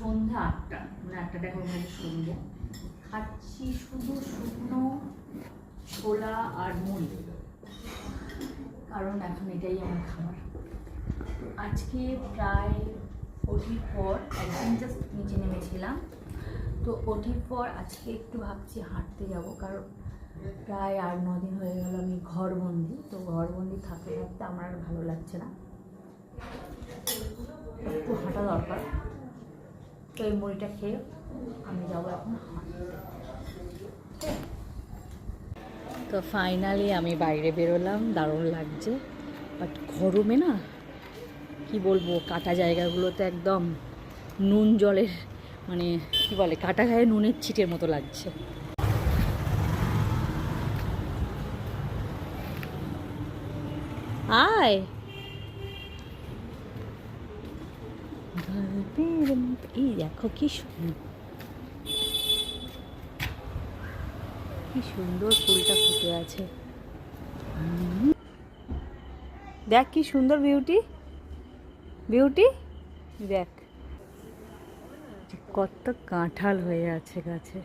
সন্ধ্যা 8টা, মানে 8টা দেখো মানে সন্ধ্যা। খাচ্ছি শুধু শুকনো ছোলা আর মুড়ি, কারণ এখন এটাই আমার খাবার। আজকে প্রায় ওটির পর একদিন জাস্ট নিচে নেমেছিলাম, তো ওটির পর আজকে একটু ভাবছি হাঁটতে যাব, কারণ প্রায় 8-9 দিন হয়ে গেল আমি ঘরবন্দি। তো ঘরবন্দি থাকতে থাকতে আমার আর ভালো লাগছে না, একটু হাঁটা দরকার। তো এই মুড়িটা খেয়ে আমি যাবো এখন হাঁটতে। তো ফাইনালি আমি বাইরে বেরোলাম, দারুণ লাগছে। বাট গরমে না কি বলবো, কাটা জায়গাগুলোতে একদম নুন জলের মানে কি বলে, কাটা গায়ে নুনের ছিটের মতো লাগছে। আয় এই দেখো কি সুন্দর ফুলটা ফুটে আছে। দেখ কি সুন্দর বিউটি, বিউটি দেখ কত কাঁঠাল হয়ে আছে গাছে।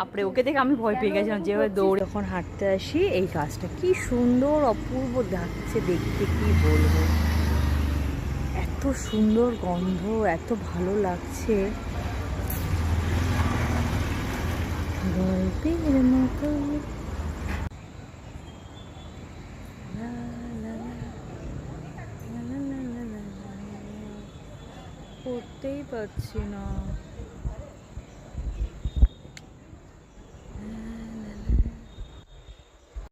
আপরে ওকে দেখে আমি ভয় পেয়ে গেছিলাম, যেভাবে দৌড়ে যখন হাঁটতে আসি। এই গাছটা কি সুন্দর অপূর্ব লাগছে দেখতে, কি বলবো, এত সুন্দর গন্ধ, এত ভালো লাগছে, গল্পের মতো। করতেই পারছি না।